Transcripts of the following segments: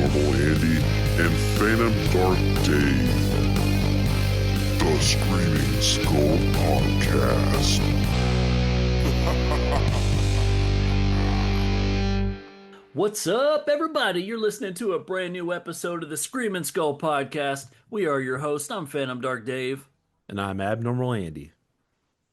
Honorable Andy and Phantom Dark Dave. The Screaming Skull Podcast. What's up, everybody? You're listening to a brand new episode of the Screaming Skull Podcast. We are your hosts. I'm Phantom Dark Dave. And I'm Abnormal Andy.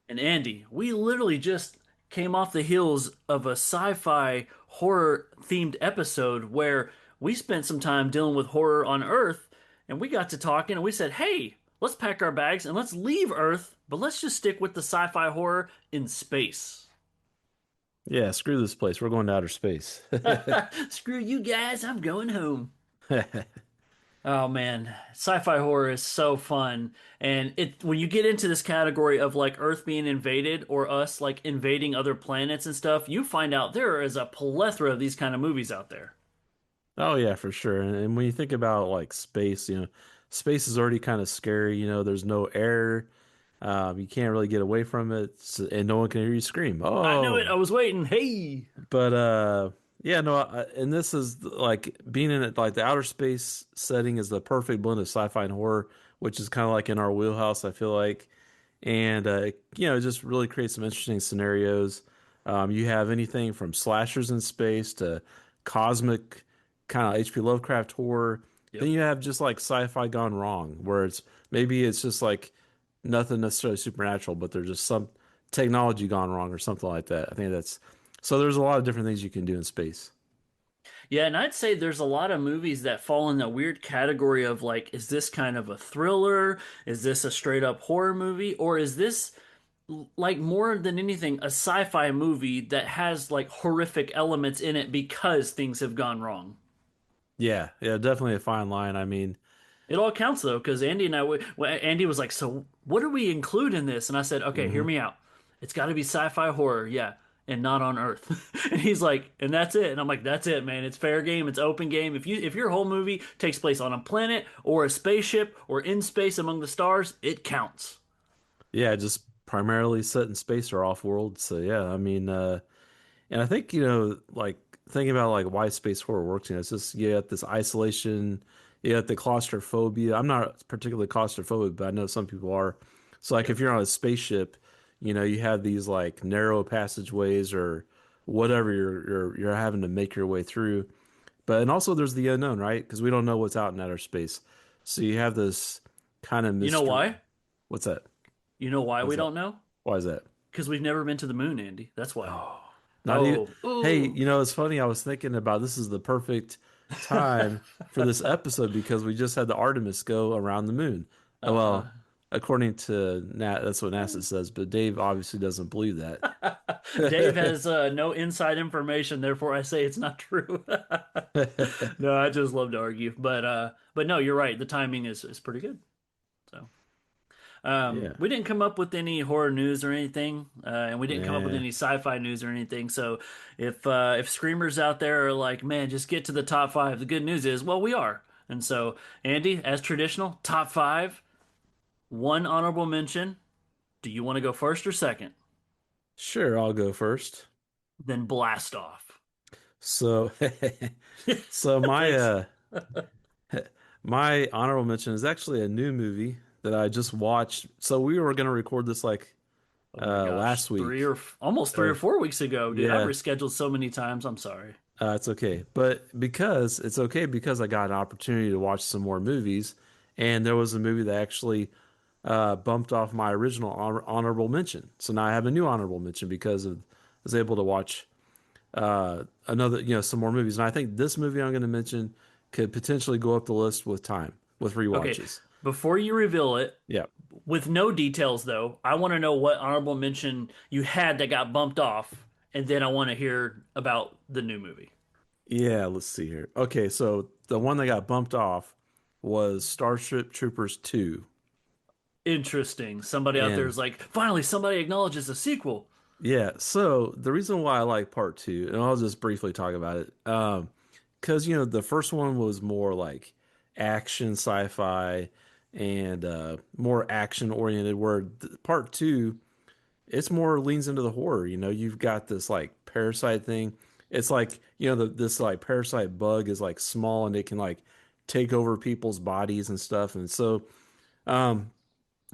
And Andy, we literally just came off the heels of a sci-fi horror themed episode where we spent some time dealing with horror on Earth, and we got to talking and we said, hey, let's pack our bags and let's leave Earth, but let's just stick with the sci-fi horror in space. Yeah, screw this place. We're going to outer space. Screw you guys, I'm going home. Oh man, sci-fi horror is so fun. And it when you get into this category of like Earth being invaded or us like invading other planets and stuff, you find out there is a plethora of these kind of movies out there. Oh yeah, for sure. And when you think about like space, space is already kind of scary. There's no air. You can't really get away from it, and no one can hear you scream. I knew it. I Oh, was waiting. Hey. but yeah, no. And this is like being in it, like the outer space setting is the perfect blend of sci-fi and horror, which is kind of like in our wheelhouse, I feel like. And it just really creates some interesting scenarios. You have anything from slashers in space to cosmic kind of H.P. Lovecraft horror. Then Yep. you have just like sci-fi gone wrong, where maybe it's just like nothing necessarily supernatural, but there's just some technology gone wrong or something like that. I think that's so. There's a lot of different things you can do in space. Yeah, and I'd say there's a lot of movies that fall in that weird category of like, is this kind of a thriller? Is this a straight up horror movie? Or is this like more than anything a sci-fi movie that has like horrific elements in it because things have gone wrong? Yeah, yeah, definitely a fine line. I mean, It all counts though, because Andy and I, Andy was like, "So what do we include in this?" And I said, "Okay, hear mhm. me out. It's got to be sci-fi horror, yeah, and not on Earth." And he's like, "And that's it." And I'm like, "That's it, man. It's fair game. It's open game. If your whole movie takes place on a planet or a spaceship or in space among the stars, it counts." Yeah, just primarily set in space or off world. So yeah, I mean, and I think, like thinking about like why space horror works, it's just you got this isolation, you got the claustrophobia. I'm not particularly claustrophobic, but I know some people are. So like Yep. if you're on a spaceship, you have these like narrow passageways or whatever you're having to make your way through. But and also there's the unknown, right? Because we don't know what's out in outer space. So you have this kind of You know mystery. why? What's that? You know why What's we that? don't know? Why is that? Because we've never been to the moon, Andy. That's why. Oh, not even. Oh, Hey, ooh. it's funny. I was thinking about this is the perfect time for this episode because we just had the Artemis go around the moon. Uh-uh. Well, according to Nat, that's what NASA says, but Dave obviously doesn't believe that. Dave has no inside information, therefore I say it's not true. No, I just love to argue, but no, you're right. The timing is pretty good. So, Yeah. we didn't come up with any horror news or anything, and we didn't come up with Nah. any sci-fi news or anything. So, if screamers out there are like, man, just get to the top five, the good news is, well, we are. And so, Andy, as traditional, top five, one honorable mention. Do you want to go first or second? Sure, I'll go first. Then blast off. So, so my Thanks. my honorable mention is actually a new movie that I just watched. So we were gonna record this like Oh my gosh, last week. almost three or Or 4 weeks ago, dude. I've yeah, rescheduled so many times. I'm sorry. it's okay. But because it's okay because I got an opportunity to watch some more movies, and there was a movie that actually bumped off my original honorable mention. So now I have a new honorable mention because of I was able to watch another, some more movies. And I think this movie I'm going to mention could potentially go up the list with time, with Okay, rewatches. before you reveal it, Yeah. with no details though, I want to know what honorable mention you had that got bumped off, and then I want to hear about the new movie. Yeah, let's see here. Okay, so the one that got bumped off was Starship Troopers 2. Interesting. Somebody out there And is like, finally, somebody acknowledges a sequel. yeah, so the reason why I like part two, and I'll just briefly talk about it, because the first one was more like action sci-fi and more action oriented, where part two it's more leans into the horror. You've got this like parasite thing. it's like, this like parasite bug is like small and it can like take over people's bodies and stuff. And um,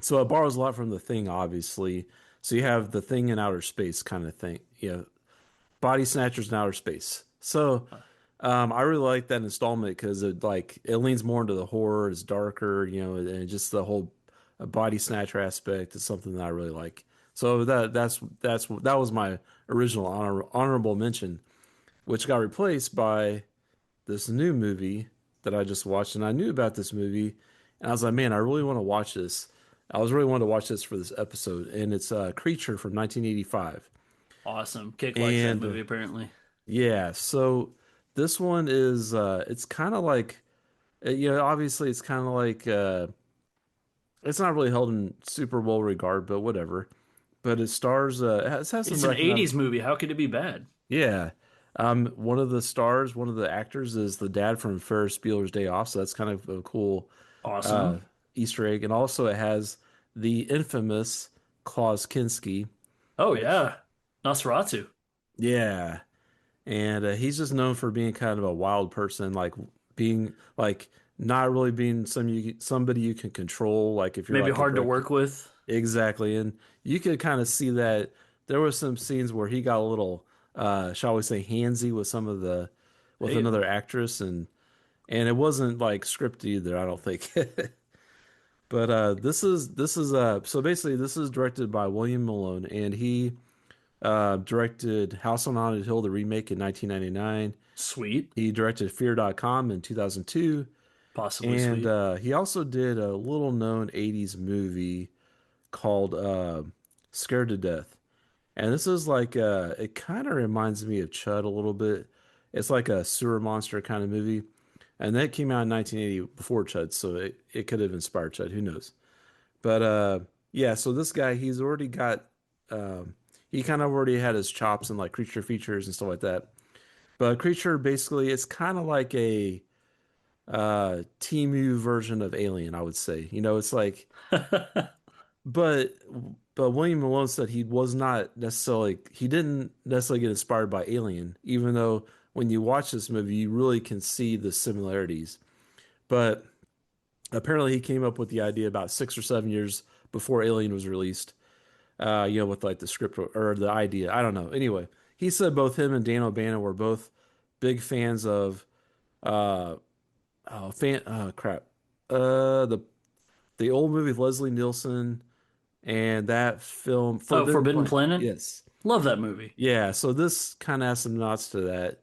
so it borrows a lot from the Thing, obviously. So you have the Thing in outer space kind of thing. Body Snatchers in outer space. So I really like that installment because it leans more into the horror, it's darker, and just the whole body snatcher aspect is something that I really like. So that was my original honorable mention, which got replaced by this new movie that I just watched, and I knew about this movie, and I was like, man, I really want to watch this. I was really wanting to watch this for this episode, and it's Creature from 1985. Awesome. Kick likes that And movie apparently. yeah, so this one is it's kind of like obviously it's kind of like it's not really held in super well regard, but whatever. But it stars it has some It's an recognized. 80s movie. How could it be bad? Yeah. One of the stars, one of the actors is the dad from Ferris Bueller's Day Off, so that's kind of a cool uh Awesome. Easter egg. And also it has the infamous Klaus Kinski, Oh which yeah. Nosferatu. yeah. And he's just known for being kind of a wild person, like being like not really being somebody you can control, like if you're Maybe like a hard to director. work with. Exactly. And you could kind of see that there were some scenes where he got a little shall we say handsy with with Hey, another actress, and it wasn't like scripted either, I don't think. But this is so basically this is directed by William Malone, and he directed House on Haunted Hill, the remake in 1999. sweet. He directed Fear.com in 2002, Possibly and sweet. he also did a little known 80s movie called Scared to Death. And this is like it kind of reminds me of Chud a little bit. It's like a sewer monster kind of movie. And that came out in 1980 before Chud, so it could have inspired Chud, who knows. But yeah, so this guy, he's already got he kind of already had his chops in like creature features and stuff like that. But Creature basically it's kind of like a Temu version of Alien, I would say. It's like but William Malone said he didn't necessarily get inspired by Alien, even though when you watch this movie you really can see the similarities. But apparently he came up with the idea about 6 or 7 years before Alien was released. With like the script or the idea. I don't know. Anyway, he said both him and Dan O'Bannon were both big fans of uh crap. The old movie with Leslie Nielsen and that film Oh, Forbidden Forbidden Planet. Planet. Yes. Love that movie. Yeah, so this kind of has some nods to that.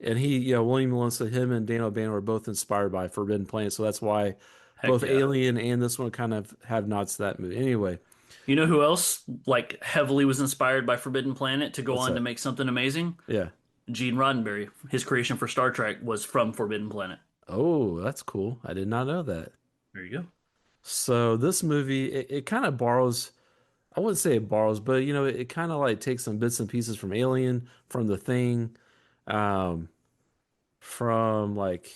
And William Malone said him and Dan O'Bannon were both inspired by Forbidden Planet, so that's why Heck both yeah. Alien and this one kind of have nods to that movie. Anyway, You know who else like heavily was inspired by Forbidden Planet to go what's on to that? make something amazing? Yeah. Gene Roddenberry. His creation for Star Trek was from Forbidden Planet. Oh, that's cool. I did not know that. There you go. So this movie, it kind of borrows, I wouldn't say it borrows, but it kind of like takes some bits and pieces from Alien, from The Thing, um, from like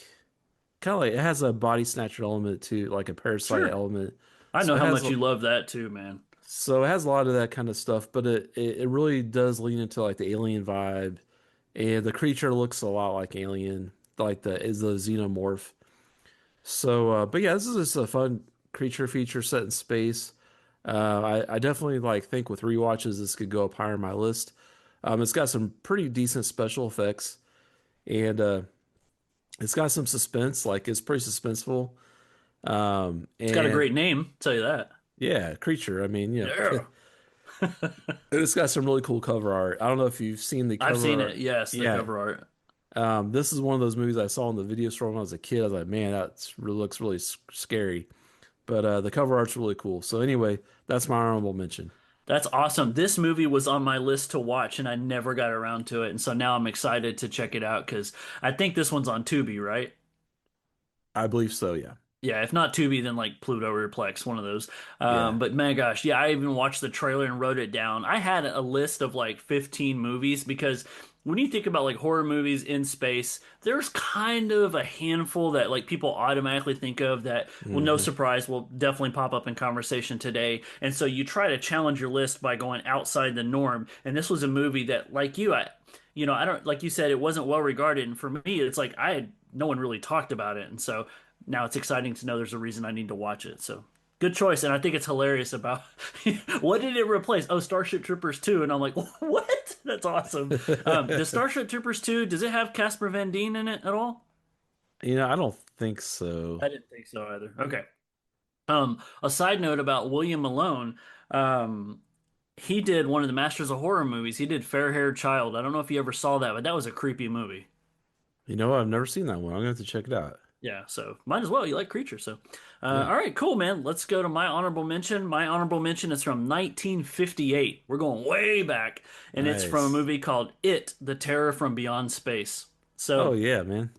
kind of like it has a body snatcher element to like a parasite Sure. element. I So know it how has much you love that too, man. so it has a lot of that kind of stuff, but it really does lean into like the alien vibe, and the creature looks a lot like Alien, like the xenomorph. So, but yeah, this is just a fun creature feature set in space. I definitely like think with rewatches this could go up higher on my list. It's got some pretty decent special effects, and it's got some suspense. Like it's pretty suspenseful. It's got a And great name, tell you that. yeah, creature. I mean, Yeah. it's got some really cool cover art. I don't know if you've seen the I've cover seen it. art. Yes, the Yeah, cover art. this is one of those movies I saw in the video store when I was a kid. I was like, man, looks really scary. But the cover art's really cool. So anyway, that's my honorable mention. That's awesome. This movie was on my list to watch and I never got around to it. And so now I'm excited to check it out because I think this one's on Tubi, right? I believe so. Yeah. Yeah, if not Tubi, then like Pluto or Plex, one of those. Yeah. But man, gosh, yeah, I even watched the trailer and wrote it down. I had a list of like 15 movies because when you think about like horror movies in space, there's kind of a handful that like people automatically think of that, well, no Hmm. surprise, will definitely pop up in conversation today. And so you try to challenge your list by going outside the norm. And this was a movie that, like you, I don't like you said it wasn't well regarded, and for me, it's like I had no one really talked about it, and so now it's exciting to know there's a reason I need to watch it. So good choice, and I think it's hilarious about what did it replace? Oh, Starship Troopers 2, and I'm like, what? That's awesome. Does Starship Troopers 2 does it have Casper Van Dien in it at all? I don't think so. I didn't think so either. Okay. A side note about William Malone. Um, he did one of the Masters of Horror movies. He did Fair Haired Child. I don't know if you ever saw that, but that was a creepy movie. I've never seen that one. I'm gonna have to check it out. Yeah, so might as well. You like creatures, so. Yeah. All right, cool, man. Let's go to my honorable mention. My honorable mention is from 1958. We're going way back, and it's from a Nice. movie called It, The Terror from Beyond Space. Oh So yeah, man.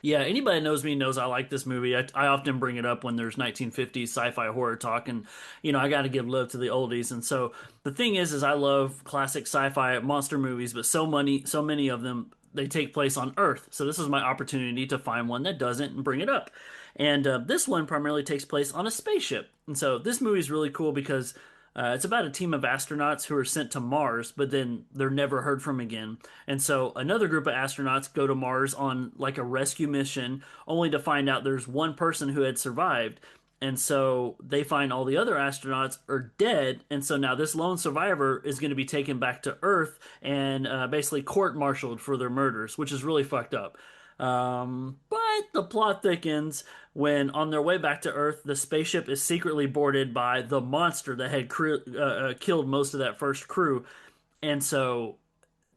yeah, anybody that knows me knows I like this movie. I often bring it up when there's 1950s sci-fi horror talk, and I got to give love to the oldies. And so the thing is I love classic sci-fi monster movies, but so many of them they take place on Earth. So this is my opportunity to find one that doesn't and bring it up. And this one primarily takes place on a spaceship. And so this movie is really cool because it's about a team of astronauts who are sent to Mars, but then they're never heard from again. And so another group of astronauts go to Mars on like a rescue mission, only to find out there's one person who had survived. And so they find all the other astronauts are dead. And so now this lone survivor is going to be taken back to Earth and basically court-martialed for their murders, which is really fucked up. But the plot thickens when, on their way back to Earth, the spaceship is secretly boarded by the monster that had killed most of that first crew. And so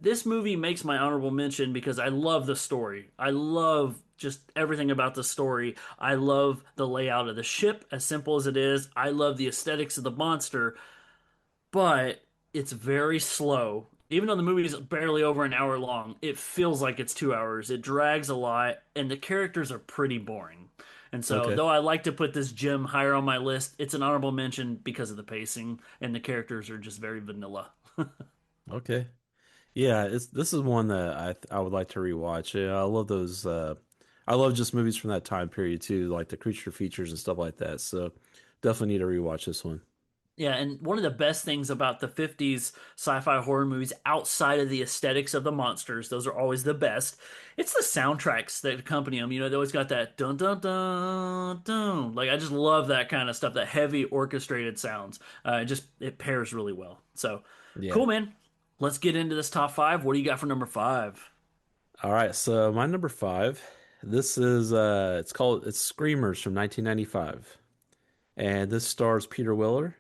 this movie makes my honorable mention because I love the story. I love just everything about the story. I love the layout of the ship, as simple as it is. I love the aesthetics of the monster, but it's very slow. Even though the movie is barely over an hour long, it feels like it's 2 hours. It drags a lot, and the characters are pretty boring. And so, Okay. though I like to put this gem higher on my list, it's an honorable mention because of the pacing, and the characters are just very vanilla. Okay. Yeah, it's this is one that I would like to rewatch. Yeah, I love those I love just movies from that time period too, like the creature features and stuff like that. So definitely need to rewatch this one. Yeah, and one of the best things about the 50s sci-fi horror movies outside of the aesthetics of the monsters, those are always the best. It's the soundtracks that accompany them. They always got that dun dun dun dun. Like I just love that kind of stuff, that heavy orchestrated sounds. It pairs really well. So, Yeah. cool, man. Let's get into this top five. What do you got for number five? All right, so my number five, this is it's Screamers from 1995. And this stars Peter Weller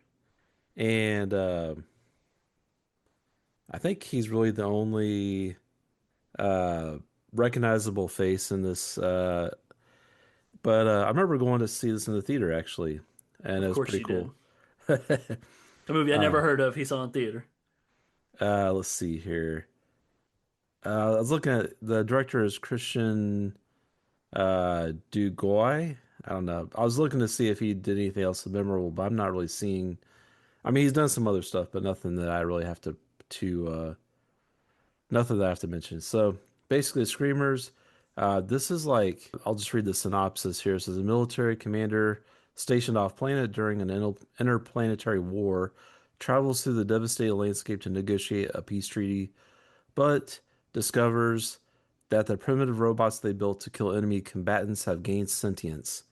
and I think he's really the only uh recognizable face in this but I remember going to see this in the theater actually, and it Of was course pretty you did. cool. A movie I never Um, heard of. He saw in theater. let's see here. I was looking at the director is Christian Dugoy. I don't know. I was looking to see if he did anything else memorable, but I'm not really seeing. I mean, he's done some other stuff, but nothing that I really have to nothing that I have to mention. So basically, Screamers. This is like I'll just read the synopsis here. It says a military commander stationed off planet during an interplanetary war travels through the devastated landscape to negotiate a peace treaty, but discovers that the primitive robots they built to kill enemy combatants have gained sentience.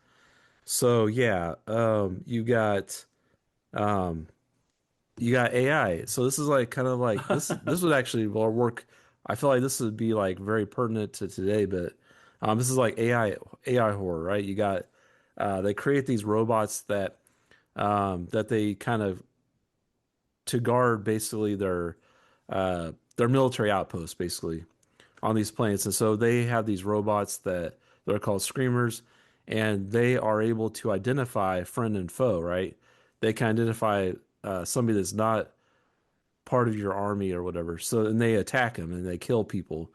So yeah, um, you got AI. So this is like kind of like this would actually well work. I feel like this would be like very pertinent to today, but this is like AI horror, right? You got they create these robots that they kind of to guard basically their military outposts basically on these planets. And so they have these robots that they're called screamers, and they are able to identify friend and foe, right? They can identify somebody that's not part of your army or whatever. So and they attack them and they kill people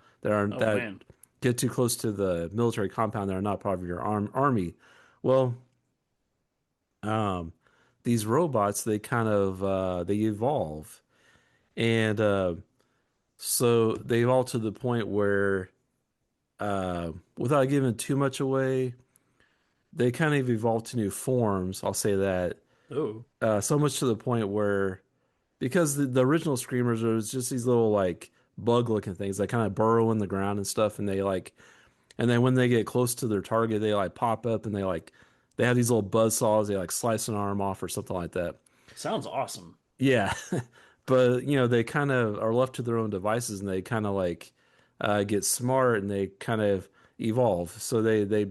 Oh that man. get too close to the military compound that are not part of your army. Well, um, these robots they kind of they evolve, and so they evolve to the point where without giving too much away, they kind of evolve to new forms. I'll say that. Oh. So much to the point where because the original Screamers was just these little like bug-looking things. They kind of burrow in the ground and stuff, and they like, and then when they get close to their target, they like pop up and they have these little buzz saws. They like slice an arm off or something like that. Sounds awesome. Yeah, but they kind of are left to their own devices, and they kind of like get smart, and they kind of evolve. So they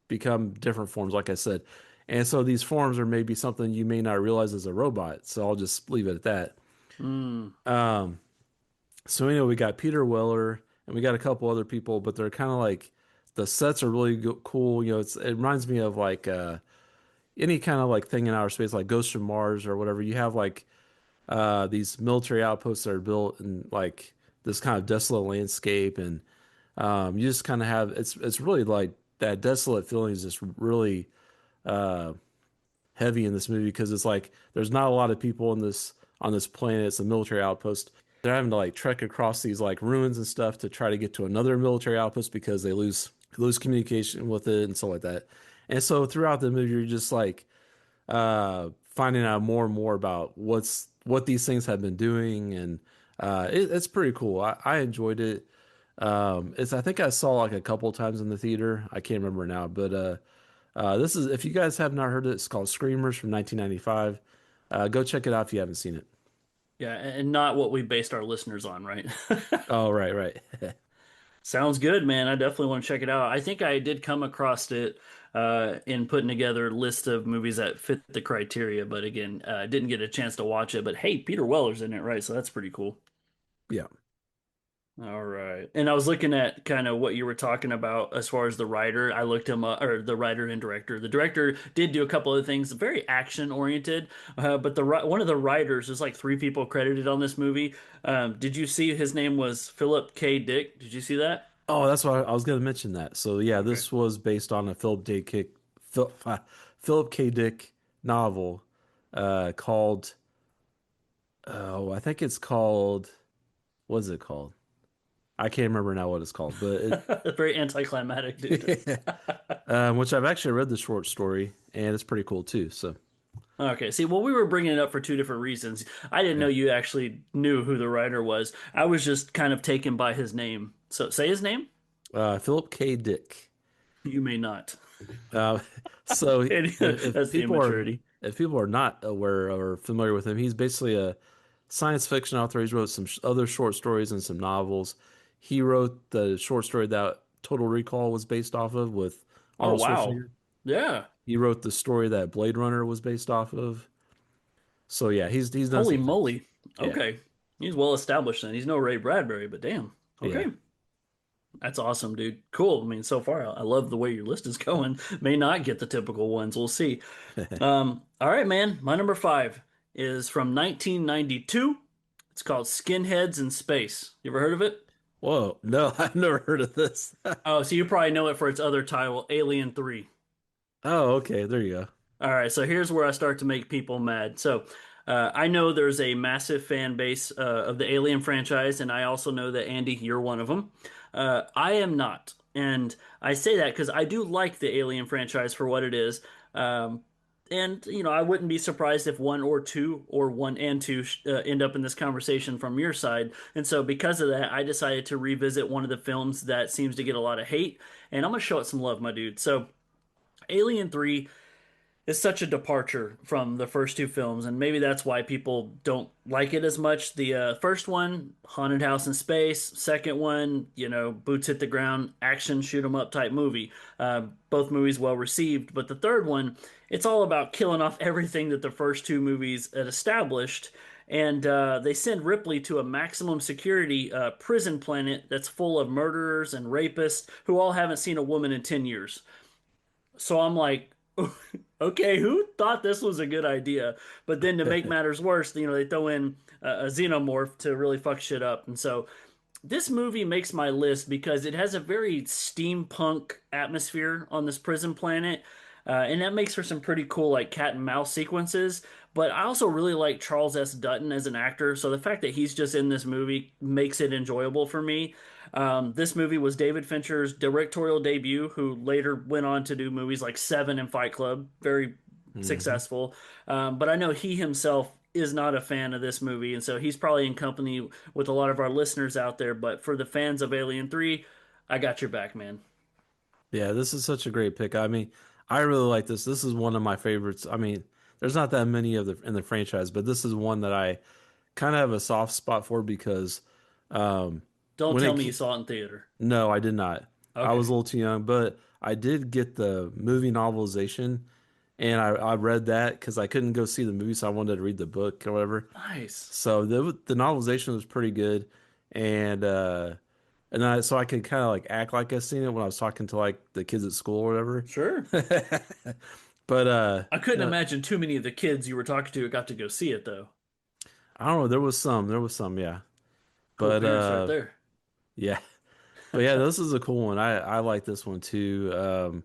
become different forms, like I said. And so these forms are maybe something you may not realize as a robot. So I'll just leave it at that. Mm. Um, so we got Peter Weller and we got a couple other people, but they're kind of like the sets are really cool. It reminds me of like any kind of like thing in outer space, like Ghost from Mars or whatever. You have like these military outposts that are built in like this kind of desolate landscape, and you just kind of have it's really like that desolate feeling is just really uh, heavy in this movie because it's like there's not a lot of people in this on this planet. It's a military outpost. They're having to like trek across these like ruins and stuff to try to get to another military outpost because they lose communication with it and stuff like that. And so throughout the movie, you're just like finding out more and more about what these things have been doing, and it's pretty cool. I enjoyed it. It's I think I saw like a couple times in the theater. I can't remember now, but this is if you guys have not heard it, it's called Screamers from 1995. Go check it out if you haven't seen it. Yeah, and not what we based our listeners on, right? Oh, right, right. Sounds good, man. I definitely want to check it out. I think I did come across it in putting together a list of movies that fit the criteria, but again, didn't get a chance to watch it. But hey, Peter Weller's in it, right? So that's pretty cool. Yeah. All right. And I was looking at kind of what you were talking about as far as the writer. I looked him up, or the writer and director. The director did do a couple of things, very action oriented, but one of the writers, there's like three people credited on this movie. Did you see his name was Philip K. Dick? Did you see that? Oh, that's why I was going to mention that. So yeah, Okay. this was based on a Philip K. Dick novel called I think it's called what is it called? I can't remember now what it's called, but Very anticlimactic, dude. it which I've actually read the short story and it's pretty cool too. So Okay, see, well, we were bringing it up for two different reasons. I didn't know yeah, you actually knew who the writer was. I was just kind of taken by his name. So say his name? Philip K. Dick. You may not. Uh, so That's the immaturity. if people are not aware or familiar with him, he's basically a science fiction author. He's wrote some other short stories and some novels. He wrote the short story that Total Recall was based off of with Oh, Arnold wow. Schwarzenegger. Yeah. He wrote the story that Blade Runner was based off of. So yeah, he's done Holy some things. moly. Yeah, Okay. He's well established then. He's no Ray Bradbury, but damn. yeah. Okay. That's awesome, dude. Cool. I mean, so far, I love the way your list is going. May not get the typical ones. We'll see. All right, man. My number five is from 1992. It's called Skinheads in Space. You ever heard of it? Whoa, no, I've never heard of this. Oh, so you probably know it for its other title, Alien 3. Oh, okay, there you go. All right, so here's where I start to make people mad. So, I know there's a massive fan base of the Alien franchise, and I also know that Andy, you're one of them. I am not, and I say that because I do like the Alien franchise for what it is. Um, and I wouldn't be surprised if one or two, or one and two, end up in this conversation from your side. And so, because of that, I decided to revisit one of the films that seems to get a lot of hate, and I'm gonna show it some love, my dude. So, Alien 3 is such a departure from the first two films, and maybe that's why people don't like it as much. The first one, haunted house in space. Second one, boots hit the ground, action, shoot 'em up type movie. Both movies well received, but the third one, it's all about killing off everything that the first two movies had established. And they send Ripley to a maximum security prison planet that's full of murderers and rapists who all haven't seen a woman in 10 years. So I'm like, okay, who thought this was a good idea? But then to make matters worse, they throw in a xenomorph to really fuck shit up. And so this movie makes my list because it has a very steampunk atmosphere on this prison planet. And that makes for some pretty cool, like, cat and mouse sequences. But I also really like Charles S. Dutton as an actor. So the fact that he's just in this movie makes it enjoyable for me. This movie was David Fincher's directorial debut, who later went on to do movies like Seven and Fight Club, very Hmm. successful. But I know he himself is not a fan of this movie, and so he's probably in company with a lot of our listeners out there. But for the fans of Alien 3, I got your back, man. Yeah, this is such a great pick. I mean, I really like this. This is one of my favorites. I mean, there's not that many of the in the franchise, but this is one that I kind of have a soft spot for because um Don't when tell it me you saw it in theater. no, I did not. I was Okay. a little too young, but I did get the movie novelization and I read that because I couldn't go see the movie, so I wanted to read the book or whatever. Nice. So the novelization was pretty good, and so I could kind of like act like I seen it when I was talking to like the kids at school or whatever. Sure. But I couldn't no, imagine too many of the kids you were talking to got to go see it though. I don't know. There was some, yeah. Cool But parents right there. yeah, but yeah, this is a cool one. I like this one too.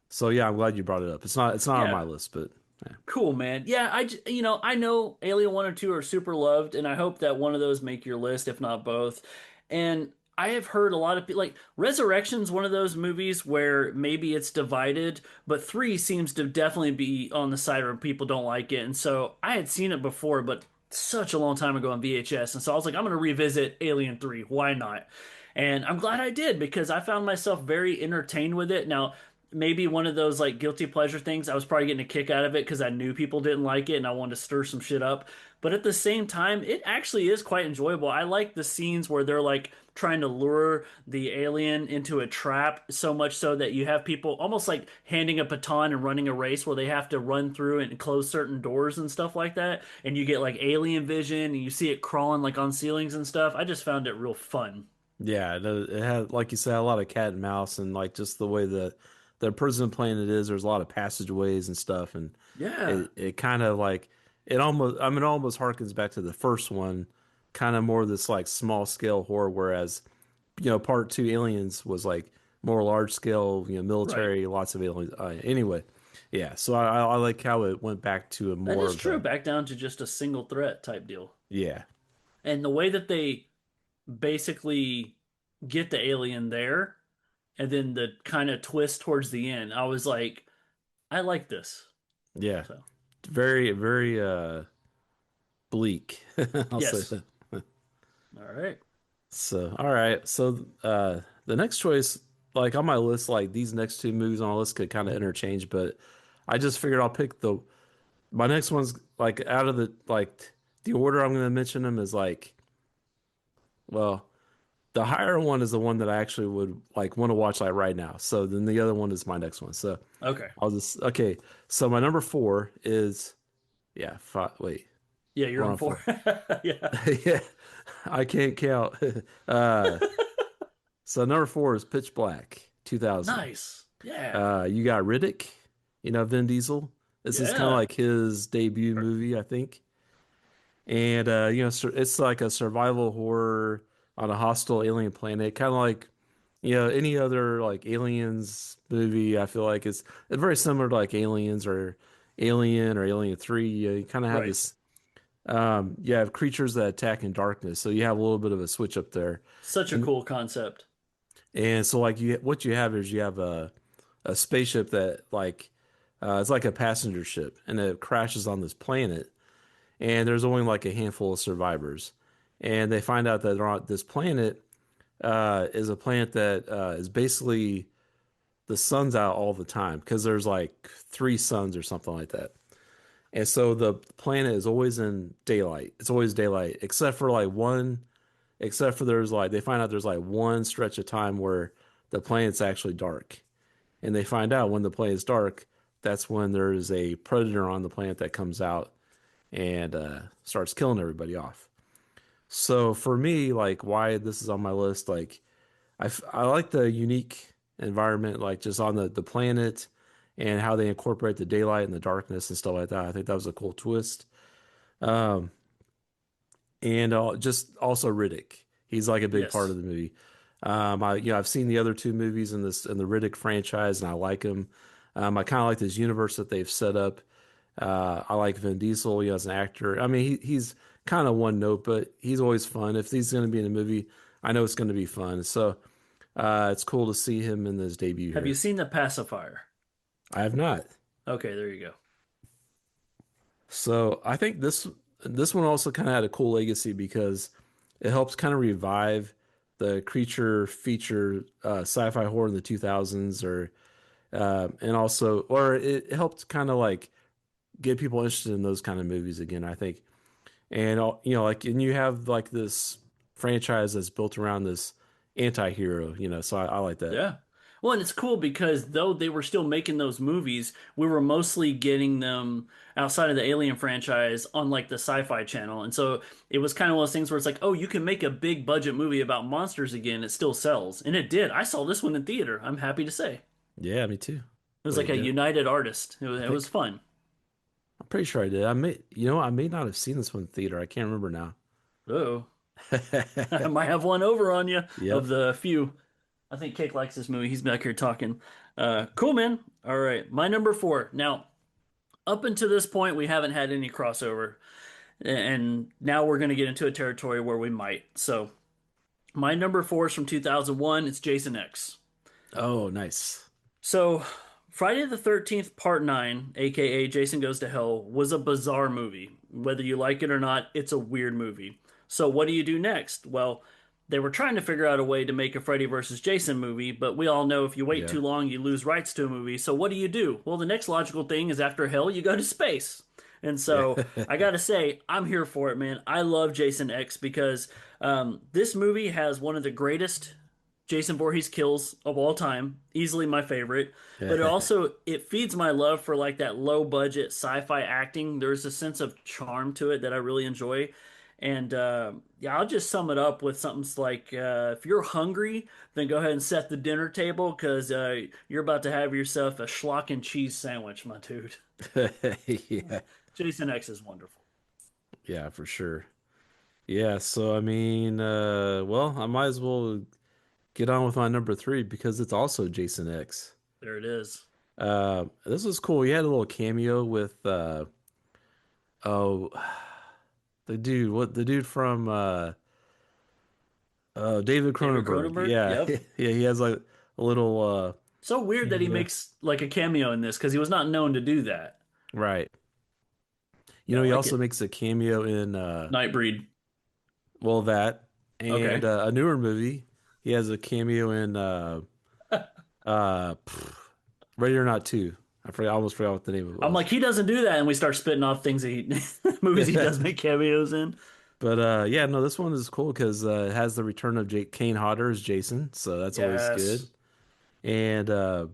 So yeah, I'm glad you brought it up. It's not on Yeah. my list, but yeah, Cool, man. Yeah, I know Alien 1 or 2 are super loved, and I hope that one of those make your list, if not both. And I have heard a lot of people like Resurrection's one of those movies where maybe it's divided, but 3 seems to definitely be on the side where people don't like it. And so I had seen it before, but such a long time ago on VHS. And so I was like, I'm going to revisit Alien 3. Why not? And I'm glad I did because I found myself very entertained with it. Now, maybe one of those like guilty pleasure things. I was probably getting a kick out of it because I knew people didn't like it and I wanted to stir some shit up. But at the same time, it actually is quite enjoyable. I like the scenes where they're like trying to lure the alien into a trap so much so that you have people almost like handing a baton and running a race where they have to run through and close certain doors and stuff like that. And you get like alien vision and you see it crawling like on ceilings and stuff. I just found it real fun. yeah, it had like you said a lot of cat and mouse and like just the way the prison planet is. There's a lot of passageways and stuff, and Yeah, it kind of like it almost I mean it almost harkens back to the first one, kind of more this like small scale horror, whereas part two Aliens was like more large scale, right. military, lots of aliens. Anyway, yeah, so I like how it went back to a That more is of true. a Back down to just a single threat type deal. yeah, And the way that they basically get the alien there and then the kind of twist towards the end, I was like, I like this. yeah, So, very very bleak. I'll say yes. that. All right. So, all right. So, the next choice, like on my list, like these next two movies on my list could kind of interchange, but I just figured I'll pick my next one's like out of the order I'm going to mention them is like, well, the higher one is the one that I actually would like want to watch like right now. So then the other one is my next one. So Okay. okay. So my number four is, yeah, five, wait, Yeah, you're we're on on four. four. Yeah. Yeah, I can't count. Uh, So number four is Pitch Black, 2000. Nice. Yeah. You got Riddick, Vin Diesel. This is kind of Yeah. like his debut movie, I think. And it's like a survival horror on a hostile alien planet, kind of like any other like aliens movie. I feel like it's very similar to like Aliens or Alien or Alien 3. You kind of have Right. this you have creatures that attack in darkness, so you have a little bit of a switch up there. Such a And cool concept. And so like what you have is you have a spaceship that like it's like a passenger ship and it crashes on this planet and there's only like a handful of survivors. And they find out that they're on this planet is a planet that is basically the sun's out all the time because there's like three suns or something like that. And so the planet is always in daylight. It's always daylight except for there's like they find out there's like one stretch of time where the planet's actually dark, and they find out when the planet's dark, that's when there's a predator on the planet that comes out and starts killing everybody off. So for me, like why this is on my list, like I like the unique environment, like just on the planet and how they incorporate the daylight and the darkness and stuff like that. I think that was a cool twist. Um, and just also Riddick. He's like a big part Yes. of the movie. I've seen the other two movies in the Riddick franchise, and I like them. I kind of like this universe that they've set up. I like Vin Diesel, as an actor. I mean, he's kind of one note, but he's always fun. If he's going to be in a movie, I know it's going to be fun. So it's cool to see him in his debut Have you here. seen The Pacifier? I have not. Okay, there you go. So I think this. this one also kind of had a cool legacy because it helps kind of revive the creature feature sci-fi horror in the 2000s, or and also, or it helped kind of like get people interested in those kind of movies again, I think. And like, and you have like this franchise that's built around this anti-hero, so I like that. Yeah. Well, and it's cool because though they were still making those movies, we were mostly getting them outside of the Alien franchise on like the Sci-Fi Channel. And so it was kind of one of those things where it's like, oh, you can make a big budget movie about monsters again. It still sells. And it did. I saw this one in theater, I'm happy to say. Yeah, me too. It was like Wait, a did United Artist. I It was think fun. I'm pretty sure I did. I may not have seen this one in theater. I can't remember now. Oh, I might have one over on you of Yep. the few. I think Cake likes this movie. He's back here talking. Cool, man. All right. My number four. Now, up until this point, we haven't had any crossover. And now we're going to get into a territory where we might. So, my number four is from 2001. It's Jason X. Oh, nice. So, Friday the 13th, Part 9, aka Jason Goes to Hell, was a bizarre movie. Whether you like it or not, it's a weird movie. So, what do you do next? Well, they were trying to figure out a way to make a Freddy versus Jason movie, but we all know if you wait Yeah. too long, you lose rights to a movie. So, what do you do? Well, the next logical thing is after Hell, you go to space. And Yeah. so, I gotta say, I'm here for it, man. I love Jason X because this movie has one of the greatest Jason Voorhees kills of all time, easily my favorite. But it feeds my love for like that low budget sci-fi acting. There's a sense of charm to it that I really enjoy. And yeah, I'll just sum it up with something like if you're hungry, then go ahead and set the dinner table because you're about to have yourself a schlock and cheese sandwich, my dude. Yeah. Jason X is wonderful. Yeah, for sure. Yeah, so I mean, well, I might as well get on with my number three because it's also Jason X. There it is. This was cool. He had a little cameo with oh the dude from David David Cronenberg. Cronenberg? Yeah. Yep. Yeah, he has like a little So weird that he cameo. makes like a cameo in this because he was not known to do that. Right. Yeah, I He like also it. makes a cameo in Nightbreed. well, that, and Okay. a newer movie. He has a cameo in pff, Ready or Not 2. I almost forgot what the name of it I'm was. like, he doesn't do that, and we start spitting off things that he movies he does make cameos in. But yeah, no, this one is cool because it has the return of Jake Kane Hodder as Jason, so that's always good. Yes. And uh,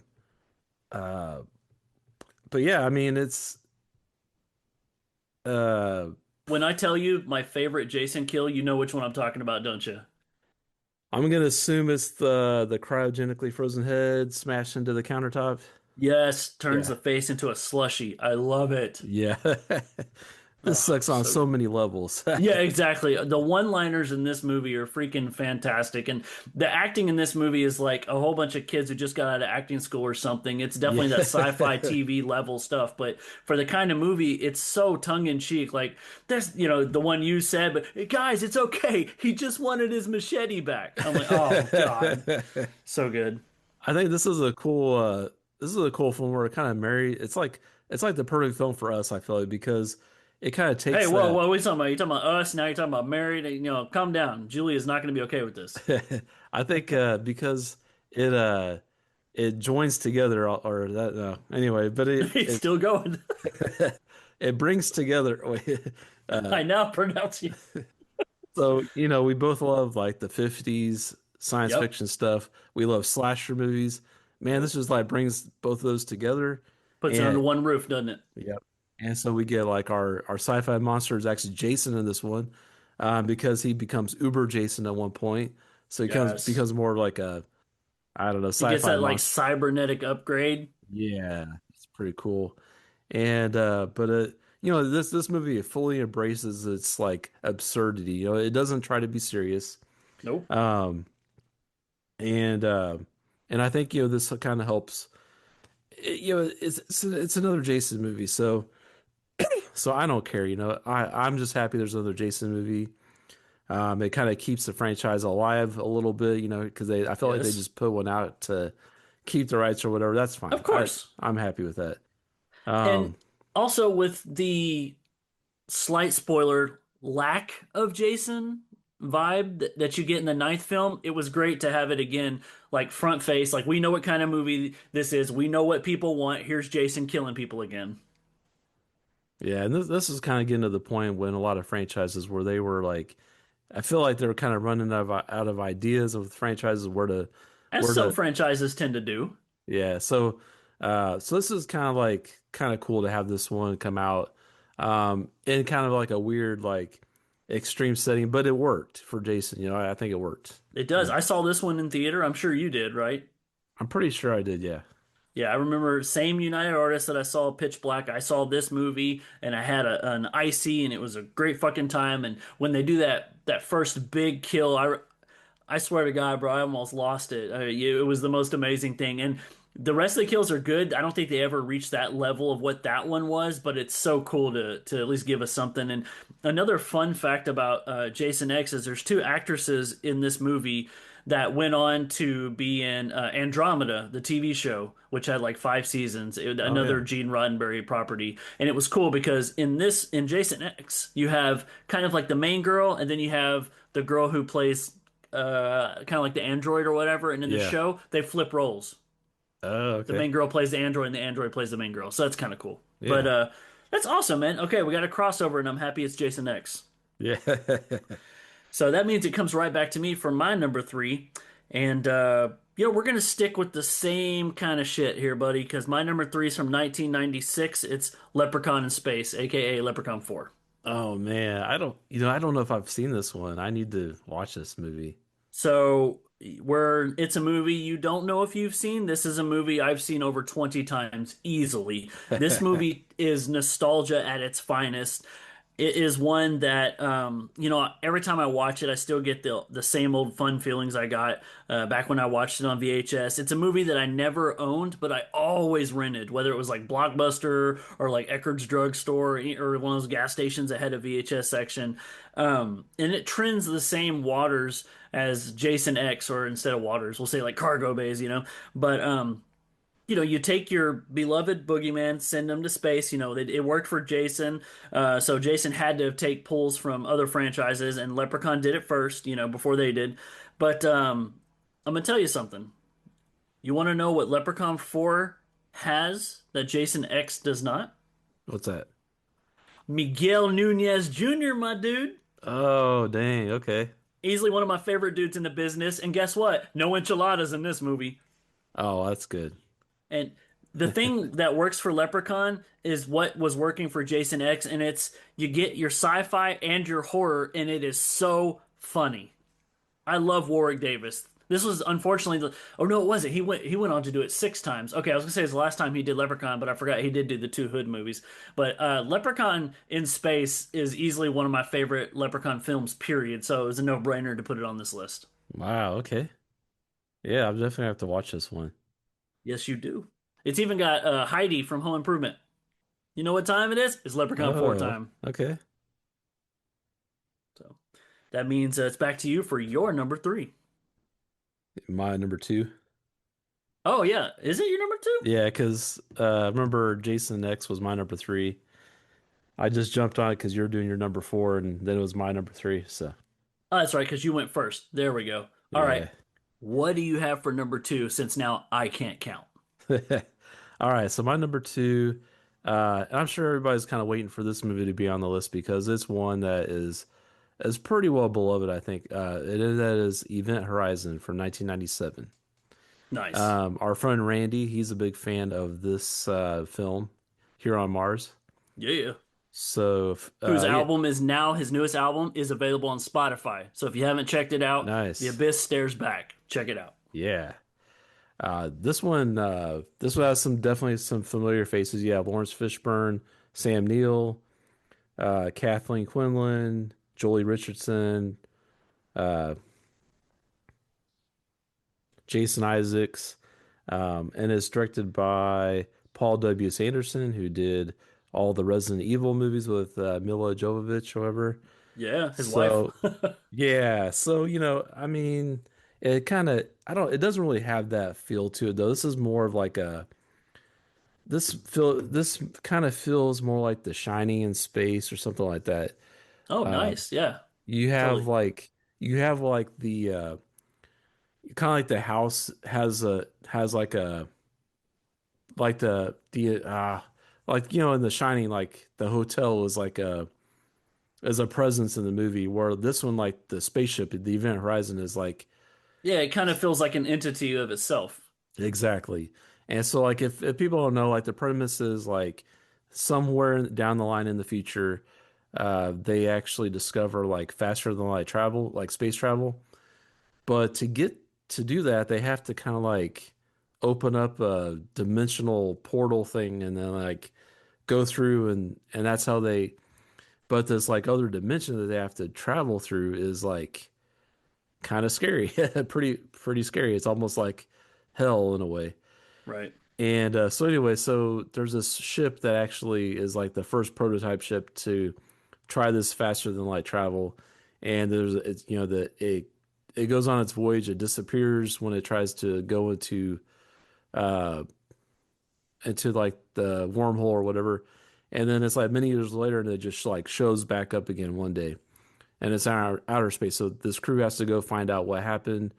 but yeah, I mean uh, When I tell you my favorite Jason kill, you know which one I'm talking about, don't you? I'm gonna assume it's the cryogenically frozen head smashed into the countertop. Yes, turns Yeah, the face into a slushy. I love it. yeah. This Oh, sucks on so so many levels. yeah, exactly. The one-liners in this movie are freaking fantastic, and the acting in this movie is like a whole bunch of kids who just got out of acting school or something. It's Yeah. definitely that sci-fi TV level stuff, but for the kind of movie, it's so tongue-in-cheek. Like there's, the one you said, but "Hey, guys, it's okay. He just wanted his machete back." I'm like, oh God, so good. I think this is a cool film where it kind of marry it's like the perfect film for us, I feel like, because it kind of Hey, takes whoa, that whoa, what are you talking about? You talking about us? Now you're talking about married? Calm down. Julie is not going to be okay with this. I think because it it joins together or that no. Anyway, but He's still going. it brings together I now pronounce you. so we both love like the 50s science Yep. fiction stuff. We love slasher movies. Man, this just like brings both of those together. Puts it under And one roof, doesn't it? yep. And so we get like our sci-fi monster is actually Jason in this one, because he becomes Uber Jason at one point. So he Yes. becomes more like a I don't know He gets sci-fi that like monster. cybernetic upgrade. Yeah, it's pretty cool. And but this movie fully embraces its like absurdity. It doesn't try to be serious. Nope. Um, and uh, and I think this kind of helps. It's another Jason movie, so I don't care. I'm just happy there's another Jason movie. It kind of keeps the franchise alive a little bit, because I felt like they Yes. just put one out to keep the rights or whatever. That's fine. Of course. I'm happy with that. And Um, also with the slight spoiler, lack of Jason vibe that you get in the ninth film. It was great to have it again, like front face. Like we know what kind of movie this is. We know what people want. Here's Jason killing people again. Yeah, and this is kind of getting to the point when a lot of franchises where they were like, I feel like they were kind of running out of ideas of franchises As where some to franchises tend to do. yeah. So this is kind of cool to have this one come out in kind of like a weird like extreme setting, but it worked for Jason. I think it worked. It does. I saw this one in theater. I'm sure you did, right? I'm pretty sure I did. Yeah. Yeah, I remember same United Artists that I saw Pitch Black. I saw this movie and I had an icy and it was a great fucking time. And when they do that first big kill, I swear to God, bro, I almost lost it. It was the most amazing thing. And the rest of the kills are good. I don't think they ever reached that level of what that one was, but it's so cool to at least give us something. And another fun fact about Jason X is there's two actresses in this movie that went on to be in Andromeda, the TV show, which had like 5 seasons. Oh Another yeah. Gene Roddenberry property, and it was cool because in Jason X, you have kind of like the main girl, and then you have the girl who plays kind of like the android or whatever. And in the Yeah. show, they flip roles. Oh, The okay. main girl plays the android, and the android plays the main girl. So that's kind of cool. But Yeah. that's awesome, man. Okay, we got a crossover, and I'm happy it's Jason X. Yeah. So that means it comes right back to me for my number three. And we're gonna stick with the same kind of shit here, buddy, because my number three is from 1996. It's Leprechaun in Space, aka Leprechaun 4. Oh man, I don't know if I've seen this one. I need to watch this movie. So where it's a movie you don't know if you've seen, this is a movie I've seen over 20 times easily. This movie is nostalgia at its finest. It is one that every time I watch it, I still get the same old fun feelings I got back when I watched it on VHS. It's a movie that I never owned, but I always rented, whether it was like Blockbuster or like Eckerd's Drugstore or one of those gas stations that had a VHS section. And it trends the same waters as Jason X, or instead of waters, we'll say like cargo bays. But you take your beloved boogeyman, send him to space. It worked for Jason. So Jason had to take pulls from other franchises, and Leprechaun did it first, before they did. But I'm gonna tell you something. You want to know what Leprechaun 4 has that Jason X does not? What's that? Miguel Nunez Jr., my dude. Oh, dang. Okay. Easily one of my favorite dudes in the business. And guess what? No enchiladas in this movie. Oh, that's good. And the thing that works for Leprechaun is what was working for Jason X, and it's you get your sci-fi and your horror, and it is so funny. I love Warwick Davis. This was unfortunately oh no, it wasn't. He went on to do it 6 times. Okay, I was gonna say it's the last time he did Leprechaun, but I forgot he did do the two Hood movies. But Leprechaun in Space is easily one of my favorite Leprechaun films, period. So it was a no-brainer to put it on this list. Wow. Okay. Yeah, I'm definitely have to watch this one. Yes, you do. It's even got Heidi from Home Improvement. You know what time it is? It's Leprechaun 4 Oh, time. okay. So that means it's back to you for your number three. My number two. Oh, yeah. Is it your number two? Yeah, because I remember Jason X was my number three. I just jumped on it because you're doing your number four, and then it was my number three. So Oh, that's right, because you went first. There we go. All right. yeah. What do you have for number two since now I can't count? All right. So my number two, and I'm sure everybody's kind of waiting for this movie to be on the list because it's one that is pretty well beloved. I think that is Event Horizon from 1997. Nice. Our friend Randy, he's a big fan of this film here on Mars. Yeah. So Whose yeah, album is now, his newest album is available on Spotify. So if you haven't checked it out, The nice. Abyss Stares Back. Check it out. Yeah. This one has definitely some familiar faces. You have Lawrence Fishburne, Sam Neill, Kathleen Quinlan, Jolie Richardson, uh, Jason Isaacs, and it's directed by Paul W. Sanderson, who did all the Resident Evil movies with Mila Jovovich, however. Yeah, his wife. So yeah, so I mean, it kind of I don't it doesn't really have that feel to it though. This is more of like this kind of feels more like The Shining in space or something like that. Oh, Uh, nice. Yeah, you have totally. like you have like the kind of like the house has like a like the like in The Shining, like the hotel is like a as a presence in the movie, where this one, like the spaceship, the Event Horizon, is like Yeah, it kind of feels like an entity of itself. exactly. And so, like, if people don't know, like, the premise is like somewhere down the line in the future, they actually discover like faster than light travel, like space travel. But to do that, they have to kind of like open up a dimensional portal thing and then like go through and that's how they. But this like other dimension that they have to travel through is like kind of scary, pretty scary. It's almost like hell in a way. Right. And so anyway, so there's this ship that actually is like the first prototype ship to try this faster than light travel. And there's it's the it goes on its voyage. It disappears when it tries to go uh into like the wormhole or whatever. And then it's like many years later, and it just like shows back up again one day, and it's in outer space. So this crew has to go find out what happened.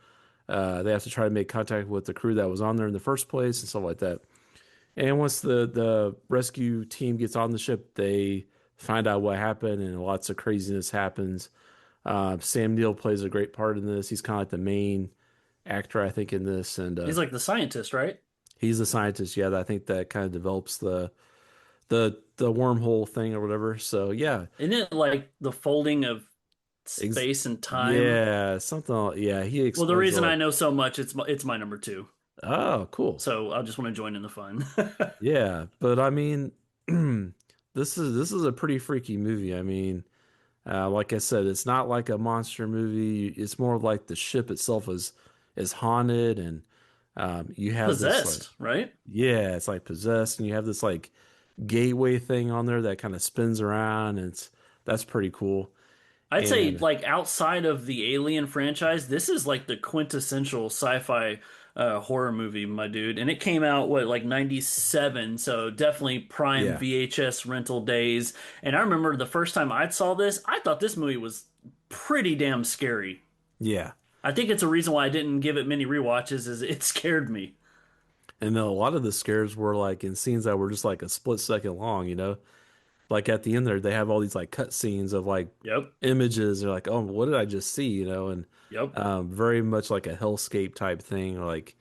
They have to try to make contact with the crew that was on there in the first place and stuff like that. And once the rescue team gets on the ship, they find out what happened, and lots of craziness happens. Sam Neill plays a great part in this. He's kind of like the main actor, I think, in this, and He's like the scientist, right? he's the scientist. Yeah, I think that kind of develops the wormhole thing or whatever. So yeah, Isn't it like the folding of ex space and time? yeah, something. Yeah, he Well, the explains it reason I like, know so much, it's my number two. oh, cool. So I just want to join in the fun. Yeah, but I mean, this is a pretty freaky movie. I mean, like I said, it's not like a monster movie. It's more like the ship itself is haunted, and you have this like, Possessed, right? yeah, it's like possessed, and you have this like gateway thing on there that kind of spins around, and that's pretty cool. I'd say And like outside of the Alien franchise, this is like the quintessential sci-fi horror movie, my dude. And it came out what like 97, so definitely prime yeah, VHS rental days. And I remember the first time I saw this, I thought this movie was pretty damn scary. yeah, I think it's a reason why I didn't give it many rewatches is it scared me. and then a lot of the scares were like in scenes that were just like a split second long, like at the end there, they have all these like cut scenes of like Yep. images. They're like, oh, what did I just see? And Yep. very much like a hellscape type thing, or like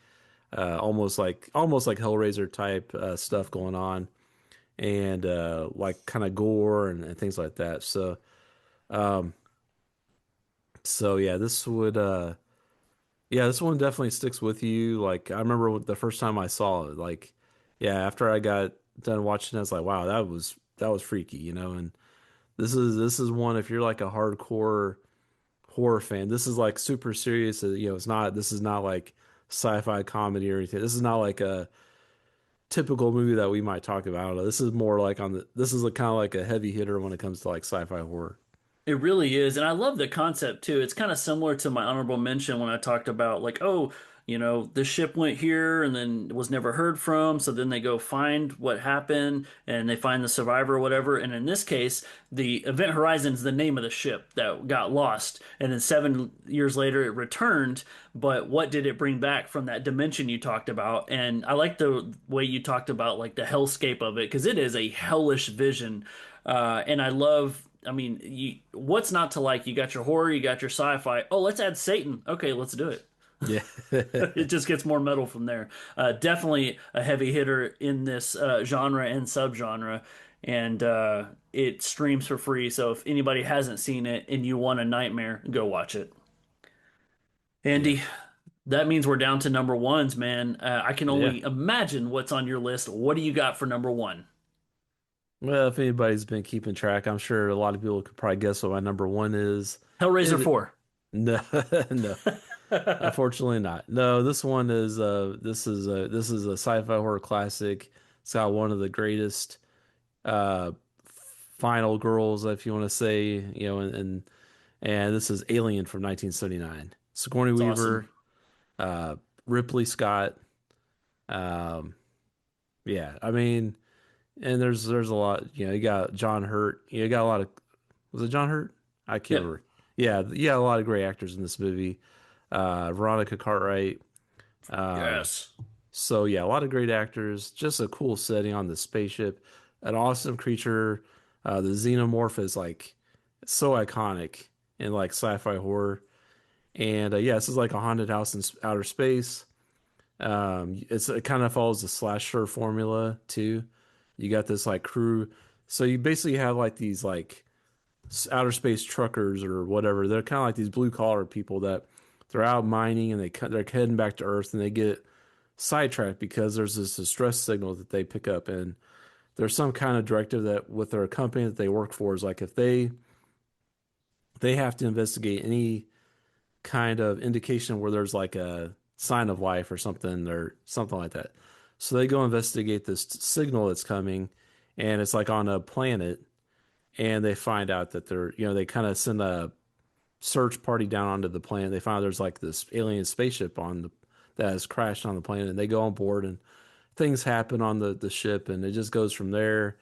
almost like Hellraiser type stuff going on, and like kind of gore and things like that. Um, so yeah, this one definitely sticks with you. Like I remember the first time I saw it, like yeah, after I got done watching it, I was like, wow, that was freaky, and this is one if you're like a hardcore horror fan. This is like super serious. This is not like sci-fi comedy or anything. This is not like a typical movie that we might talk about. I don't know. This is more like this is a kind of like a heavy hitter when it comes to like sci-fi horror. It really is. And I love the concept too. It's kind of similar to my honorable mention when I talked about, like, oh, the ship went here and then was never heard from. So then they go find what happened and they find the survivor or whatever. And in this case, the Event Horizon is the name of the ship that got lost. And then 7 years later, it returned. But what did it bring back from that dimension you talked about? And I like the way you talked about, like, the hellscape of it because it is a hellish vision. And I love. I mean, what's not to like? You got your horror, you got your sci-fi. Oh, let's add Satan. Okay, let's do it. Yeah. It just gets more metal from there. Definitely a heavy hitter in this genre and subgenre, and it streams for free. So if anybody hasn't seen it and you want a nightmare, go watch it. Yeah. Andy, that means we're down to number ones, man. I can Yeah. only imagine what's on your list. What do you got for number one? Well, if anybody's been keeping track, I'm sure a lot of people could probably guess what my number one is. Hellraiser It 4. no, no, unfortunately not. No, this one is this is a sci-fi horror classic. It's got one of the greatest uh final girls, if you want to say, and this is Alien from 1979. Sigourney It's awesome. Weaver, uh, Ripley Scott, um, Yeah, I mean, and there's a lot. You got John Hurt. You got a lot of was it John Hurt? I can't Yep. remember. Yeah, yeah, a lot of great actors in this movie. Veronica Cartwright. Um, Yes. so yeah, a lot of great actors. Just a cool setting on the spaceship. An awesome creature. The xenomorph is like so iconic in like sci-fi horror. And yeah, this is like a haunted house in outer space. It kind of follows the slasher formula too. You got this like crew. So you basically have like these like outer space truckers or whatever. They're kind of like these blue collar people that they're out mining and they're heading back to Earth and they get sidetracked because there's this distress signal that they pick up and there's some kind of directive that with their company that they work for is like if they have to investigate any kind of indication where there's like a sign of life or something like that. So they go investigate this signal that's coming and it's like on a planet and they find out that they kind of send a search party down onto the planet. They find there's like this alien spaceship that has crashed on the planet and they go on board and things happen on the ship and it just goes from there.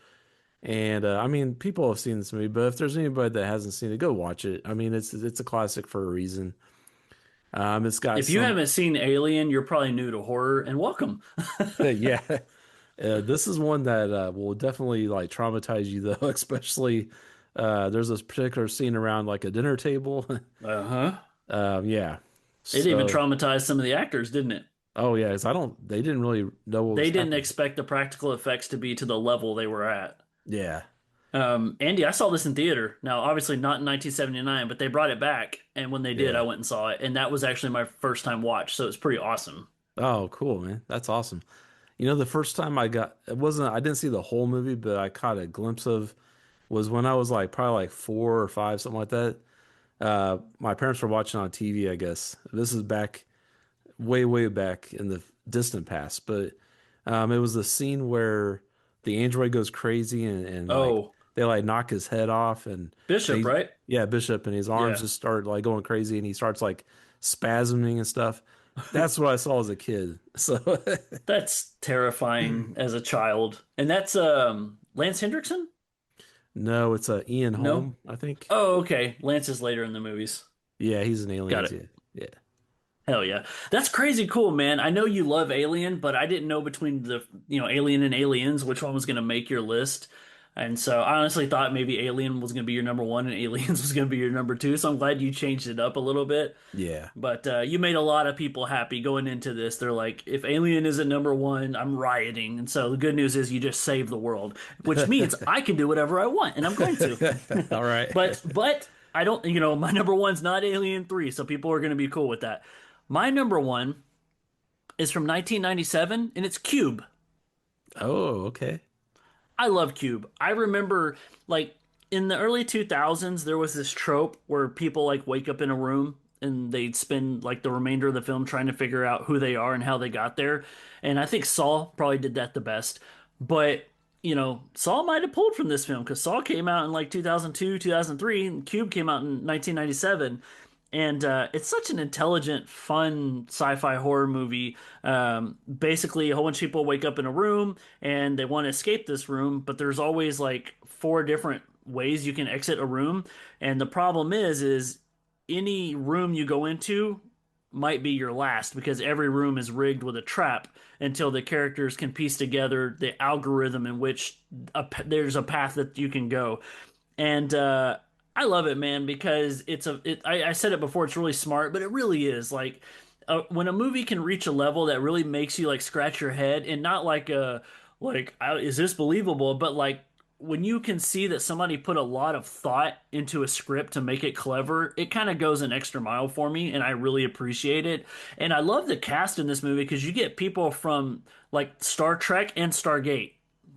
And I mean, people have seen this movie, but if there's anybody that hasn't seen it, go watch it. I mean, it's a classic for a reason. It's got If you some, haven't seen Alien, you're probably new to horror, and welcome. yeah. This is one that will definitely like traumatize you though, especially there's this particular scene around like a dinner table. Uh-huh. Yeah. It even So, traumatized some of the actors, didn't it? oh yeah, 'cause they didn't really know what was They didn't happening. expect the practical effects to be to the level they were at. Yeah. Andy, I saw this in theater. Now, obviously not in 1979, but they brought it back, and when they did, I Yeah. went and saw it, and that was actually my first time watch, so it's pretty awesome. Oh, cool, man. That's awesome. The first time I didn't see the whole movie, but I caught a glimpse of was when I was like probably like 4 or 5, something like that. My parents were watching on TV, I guess. This is back way, way back in the distant past, but it was the scene where the android goes crazy and like Oh, they like knock his head off and Bishop, they right? yeah, Bishop and his arms Yeah. just start like going crazy and he starts like spasming and stuff. That's what I saw as a kid. So That's terrifying as a child. And that's Lance Hendrickson? no, it's Ian No? Holm, I think. Oh, okay. Lance is later in the movies. Yeah, he's an Got aliens. it. Yeah, yeah, Hell yeah. That's crazy cool, man. I know you love Alien, but I didn't know between Alien and Aliens which one was going to make your list. And so I honestly thought maybe Alien was going to be your number one and Aliens was going to be your number two. So I'm glad you changed it up a little bit. yeah. But you made a lot of people happy going into this. They're like, if Alien isn't number one, I'm rioting. And so the good news is you just saved the world, which means I can do whatever I want, and I'm going to. All right. But I don't, my number one's not Alien 3, so people are going to be cool with that. My number one is from 1997, and it's Cube. Oh, okay. I love Cube. I remember like in the early 2000s there was this trope where people like wake up in a room and they'd spend like the remainder of the film trying to figure out who they are and how they got there. And I think Saw probably did that the best. But Saw might have pulled from this film because Saw came out in like 2002, 2003, and Cube came out in 1997. And it's such an intelligent, fun sci-fi horror movie. Basically, a whole bunch of people wake up in a room and they want to escape this room, but there's always like four different ways you can exit a room. And the problem is any room you go into might be your last because every room is rigged with a trap until the characters can piece together the algorithm in which there's a path that you can go. And I love it, man, because I said it before, it's really smart, but it really is. Like when a movie can reach a level that really makes you like scratch your head, and not like is this believable? But like when you can see that somebody put a lot of thought into a script to make it clever, it kind of goes an extra mile for me, and I really appreciate it. And I love the cast in this movie because you get people from like Star Trek and Stargate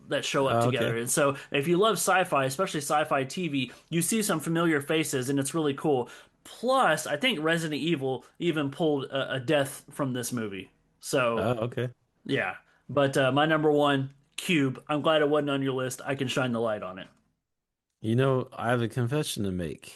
that show up together. Okay. And so if you love sci-fi, especially sci-fi TV, you see some familiar faces and it's really cool. Plus, I think Resident Evil even pulled a death from this movie. So, Oh, okay. yeah. But my number one, Cube. I'm glad it wasn't on your list. I can shine the light on it. I have a confession to make.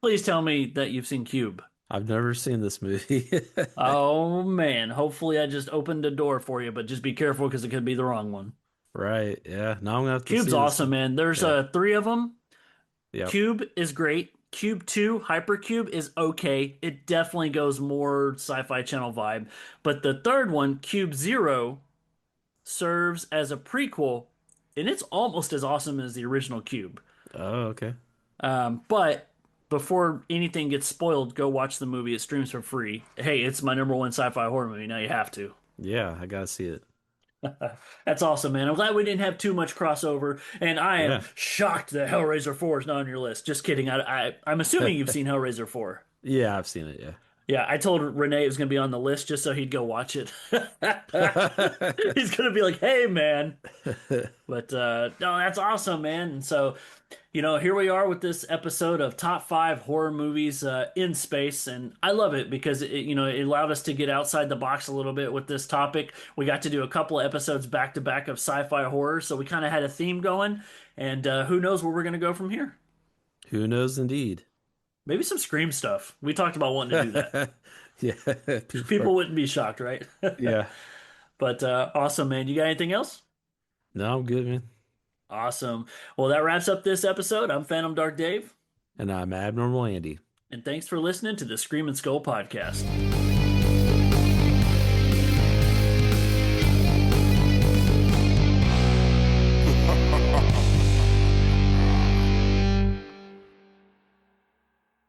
Please tell me that you've seen Cube. I've never seen this movie. Oh man, hopefully I just opened a door for you, but just be careful because it could be the wrong one. Right. Yeah. Now I'm gonna have to Cube's see this awesome, one. man. There's Yeah. three of them. Yep. Cube is great. Cube 2, Hypercube is okay. It definitely goes more Sci-Fi Channel vibe. But the third one, Cube Zero, serves as a prequel, and it's almost as awesome as the original Cube. Oh, okay. But before anything gets spoiled, go watch the movie. It streams for free. Hey, it's my number one sci-fi horror movie. Now you have to. Yeah, I gotta see it. That's awesome, man. I'm glad we didn't have too much crossover, and I am Yeah. shocked that Hellraiser 4 is not on your list. Just kidding. I'm assuming you've seen Hellraiser 4. Yeah, I've seen it, Yeah, I told Renee it was going to be on the list just so he'd go watch it. yeah. He's going to be like, "Hey, man." But no, that's awesome, man. And so, here we are with this episode of top five horror movies in space, and I love it because it allowed us to get outside the box a little bit with this topic. We got to do a couple of episodes back to back of sci-fi horror, so we kind of had a theme going, and who knows where we're going to go from here? Who knows indeed. Maybe some Scream stuff. We talked about wanting to do that. Yeah. People wouldn't be shocked, right? Yeah. But awesome, man. You got anything else? No, I'm good, man. Awesome. Well, that wraps up this episode. I'm Phantom Dark Dave, And I'm Abnormal Andy. and thanks for listening to the Scream and Skull podcast.